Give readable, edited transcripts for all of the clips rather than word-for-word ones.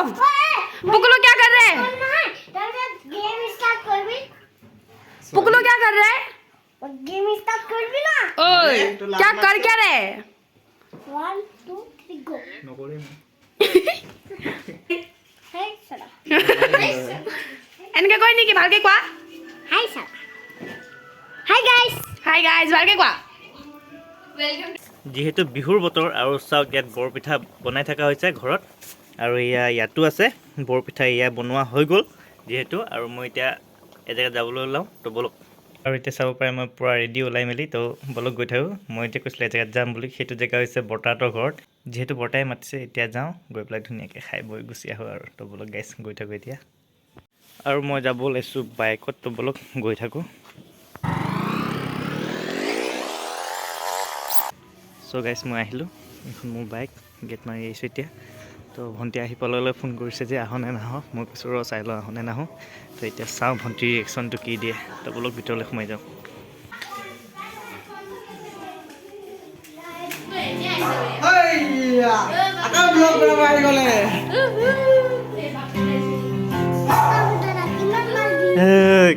पुकलू क्या कर रहे हैं? पुकलू क्या कर रहे हैं? गेम स्टार्ट कर भी ना ओए क्या कर क्या रहे? 1 2 3 गो हाय सरा এনেকে কই নেকি ভালকে কোৱা हाय सरा हाय गाइस ভালকে কোৱা যেহেতু বিহুৰ বতৰ আৰু চাওক ইয়াত বৰপিঠা বনাই থকা হৈছে ঘৰত আৰু ইয়াতো আছে বৰপিঠা ইয়া বনোৱা হৈ গ'ল যেহেতু আৰু মই এতিয়া এজেগা যাবলৈ ওলাওঁ তো বলক আৰু এতিয়া চাব পাৰে মই পুৰা ৰেডি ওলাই মেলি তো বলক গৈ থাকোঁ মই এতিয়া কৈছিলোঁ এজেগাত যাম বুলি সেইটো জেগা হৈছে বৰ্তাহঁতৰ ঘৰত যিহেতু বৰ্তাই মাতিছে এতিয়া যাওঁ গৈ পেলাই ধুনীয়াকৈ খাই বৈ গুচি আহোঁ আৰু তো বলক গাইছ গৈ থাকোঁ এতিয়া আৰু মই যাব ওলাইছোঁ বাইকত তো বলক গৈ থাকোঁ চ' গাইছ মই আহিলোঁ এইখন মোৰ বাইক গেট মাৰি আহিছোঁ এতিয়া তো ভণ্টি আহি পাবলৈ ফোন কৰিছে যে আহোঁ নে নাহোঁ মই কৈছোঁ ৰ চাই লওঁ আহোঁ নে নাহোঁ তো এতিয়া চাওঁ ভণ্টিৰ ৰিয়েকশ্যনটো কি দিয়ে তো বলক ভিতৰলৈ সোমাই যাওঁ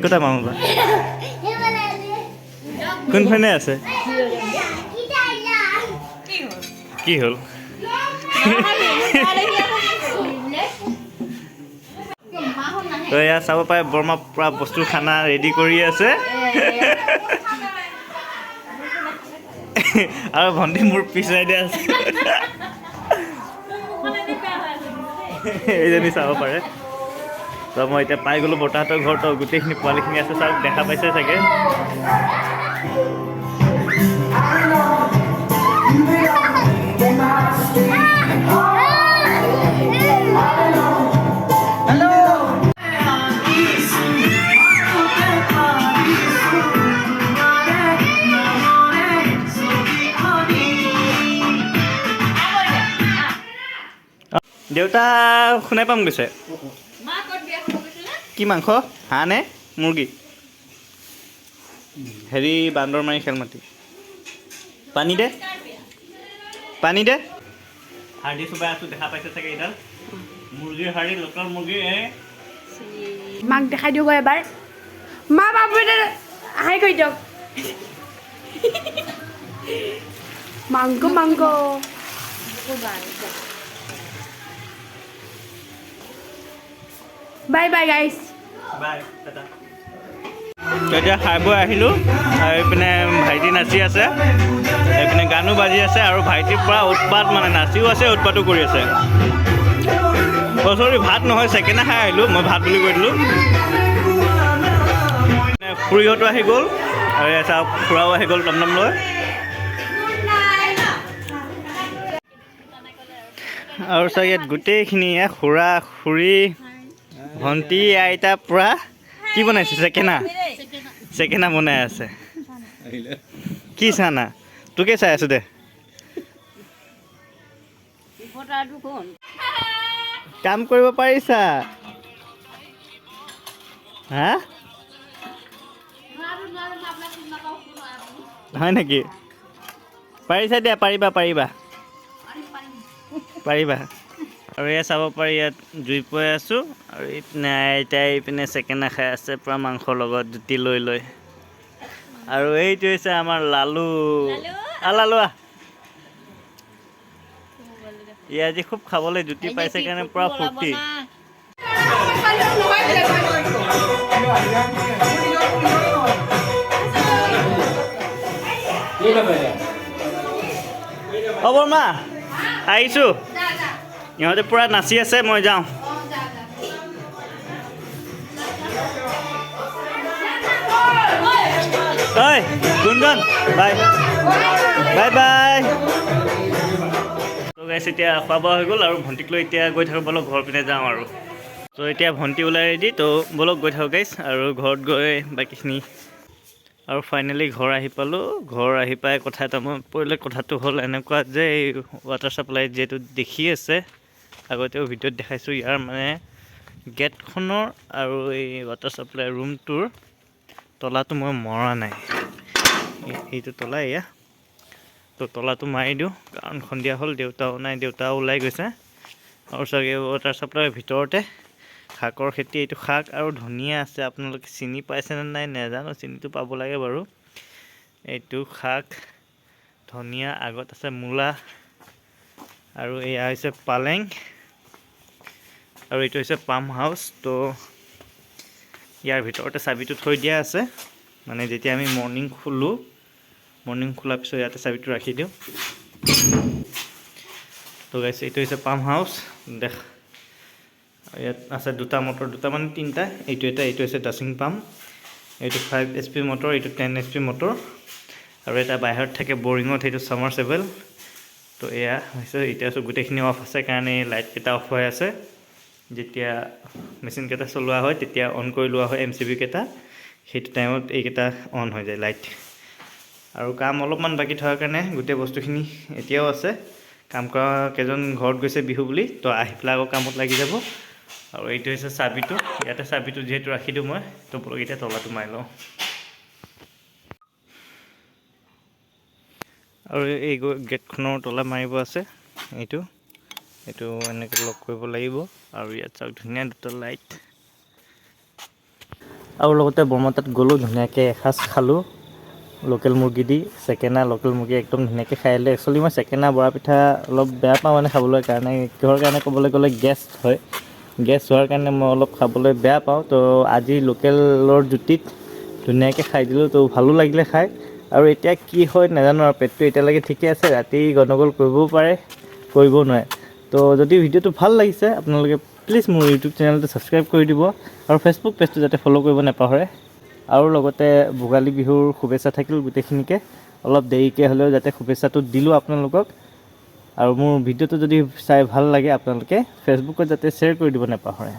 কথা মামা বা কোনফালে আছে কি হ'ল তো এয়া চাব পাৰে বৰমা পূৰা বস্তু খানা ৰেডি কৰি আছে আৰু ভণ্টি মোৰ পিছাই দিয়া আছে এইজনী চাব পাৰে তো মই এতিয়া পাই গ'লোঁ বৰ্তাহঁতৰ ঘৰত তো গোটেইখিনি পোৱালিখিনি আছে চাওক দেখা পাইছে চাগে দেউতা শুনাই পাম গৈছে কি মাংস হাঁহ নে মুৰ্গী হেৰি বান্দৰ মাৰি খেল মাটি পানী দে হাৰ্ডি চুবাই আছোঁ দেখা পাইছে চাগে এইডাল মুৰ্গীৰ হাৰ্ডি লোকেল মুৰ্গী মাক দেখাই দিওঁ এবাৰ মা বাবু হাই কৰি দিয়ক মাংস বাই বাই গাইছ বাই টাটা এতিয়া খাই বৈ আহিলোঁ আৰু এইপিনে ভাইটি নাচি আছে এইপিনে গানো বাজি আছে আৰু ভাইটিৰ পৰা উৎপাত মানে নাচিও আছে উৎপাতো কৰি আছে চৰি ভাত নহয় ছেকেণ্ডে খাই আহিলোঁ মই ভাত বুলি কৈ দিলোঁ খুৰীহঁতো আহি গ'ল আৰু এটা খুৰাও আহি গ'ল টমটম লৈ আৰু চাই ইয়াত গোটেইখিনি খুৰা খুৰী ভণ্টি আইতা পূৰা কি বনাইছে চেকেনা বনাই আছে কি চানা তোকে চাই আছো দে কাম কৰিব পাৰিছা হা হয় নেকি পাৰিছা দিয়া পাৰিবা আৰু এয়া চাব পাৰি ইয়াত জুই পৰাই আছোঁ আৰু ইপিনে আইতাই ইপিনে চেকেনা খাই আছে পূৰা মাংসৰ লগত জুতি লৈ আৰু এইটো হৈছে আমাৰ লালু ই আজি খুব খাবলৈ জুতি পাইছে কাৰণে পূৰা ফূৰ্তি অ বৰমা আহিছোঁ ইহঁতে পূৰা নাচি আছে মই যাওঁ ঐ গুণগুণ বাই তো গাইছ এতিয়া খোৱা বোৱা হৈ গ'ল আৰু ভণ্টিক লৈ এতিয়া গৈ থাকোঁ বলক ঘৰ পিনে যাওঁ আৰু তো এতিয়া ভণ্টি ওলাই ৰেডি তো বলক গৈ থাকোঁ গাইছ আৰু ঘৰত গৈ বাকীখিনি আৰু ফাইনেলি ঘৰ আহি পালোঁ ঘৰ আহি পাই কথা এটা মনত পৰিলে কথাটো হ'ল এনেকুৱা যে এই ৱাটাৰ ছাপ্লাই যিহেতু দেখি আছে আগতেও ভিডিঅ'ত দেখাইছোঁ ইয়াৰ মানে গেটখনৰ আৰু এই ৱাটাৰ ছাপ্লাই ৰুমটোৰ তলাটো মই মৰা নাই এইটো তলা এয়া তো তলাটো মাৰি দিওঁ কাৰণ সন্ধিয়া হ'ল দেউতাও নাই দেউতাও ওলাই গৈছে আৰু চাগে ৱাটাৰ ছাপ্লাইৰ ভিতৰতে শাকৰ খেতি। এইটো শাক আৰু ধনিয়া আছে, আপোনালোকে চিনি পাইছেনে নাই নাজানো, চিনিটো পাব লাগে বাৰু। এইটো শাক ধনিয়া, আগত আছে মূলা, আৰু এয়া হৈছে পালেং, আৰু এইটো হৈছে পাম হাউচ। তো ইয়াৰ ভিতৰতে চাবিটো থৈ দিয়া আছে, মানে যেতিয়া আমি মৰ্ণিং খোলোঁ, মৰ্ণিং খোলাৰ পিছত ইয়াতে চাবিটো ৰাখি দিওঁ। তো গাইছে এইটো হৈছে পাম হাউচ। ইয়াত আছে দুটা মটৰ, দুটা মানে তিনিটা, এইটো এটা, এইটো হৈছে ডাচিং পাম্প, এইটো 5 HP মটৰ, এইটো 10 HP মটৰ, আৰু এটা বাহিৰত থাকে বৰিঙত, সেইটো ছামাৰচেবল। তো এয়া হৈছে, এতিয়া গোটেইখিনি অফ আছে কাৰণে লাইটকেইটা অফ হৈ আছে। যেতিয়া মেচিনকেইটা চলোৱা হয় তেতিয়া অন কৰি লোৱা হয় MCB কেইটা, সেইটো টাইমত এইকেইটা অন হৈ যায় লাইট। আৰু কাম অলপমান বাকী থকাৰ কাৰণে গোটেই বস্তুখিনি এতিয়াও আছে। কাম কৰা কেইজন ঘৰত গৈছে বিহু বুলি, তো আহি পেলাই আকৌ কামত লাগি যাব। আৰু এইটো হৈছে চাবিটো, ইয়াতে চাবিটো যিহেতু ৰাখি দিওঁ মই, তো বলক এতিয়া তলাটো মাৰি লওঁ। আৰু এই গেটখনৰ তলা মাৰিব আছে, এইটো এনেকৈ লক কৰিব লাগিব। আৰু ইয়াত চাওক ধুনীয়া দুটা লাইট। আৰু লগতে বৰমাতাত গ'লোঁ, ধুনীয়াকৈ এসাঁজ খালোঁ লোকেল মুৰ্গী দি। চেকেনা লোকেল মুৰ্গী একদম ধুনীয়াকৈ খাই আহিলোঁ। একচুৱেলি মই চেকেনা বৰা পিঠা অলপ বেয়া পাওঁ মানে খাবলৈ কাৰণে, কিহৰ কাৰণে ক'বলৈ গ'লে গেছ হয়, গেছ হোৱাৰ কাৰণে মই অলপ খাবলৈ বেয়া পাওঁ। তো আজি লোকেলৰ জুতিত ধুনীয়াকৈ খাই দিলোঁ, তো ভালো লাগিলে খাই। আৰু এতিয়া কি হয় নাজানো, আৰু পেটটো এতিয়ালৈকে ঠিকে আছে, ৰাতি গণ্ডগোল কৰিবও পাৰে, কৰিবও নোৱাৰে। তো যদি ভিডিঅ'টো ভাল লাগিছে আপোনালোকে প্লিজ মোৰ ইউটিউব চেনেলটো ছাবস্ক্ৰাইব কৰি দিব, আৰু ফেচবুক পেজটো যাতে ফ'ল' কৰিব নাপাহৰে। আৰু লগতে ভোগালী বিহুৰ শুভেচ্ছা থাকিল গোটেইখিনিকে। অলপ দেৰিকৈ হ'লেও যাতে শুভেচ্ছাটো দিলোঁ আপোনালোকক। আৰু মোৰ ভিডিঅ'টো যদি চাই ভাল লাগে আপোনালোকে ফেচবুকত যাতে শ্বেয়াৰ কৰি দিব নাপাহৰে।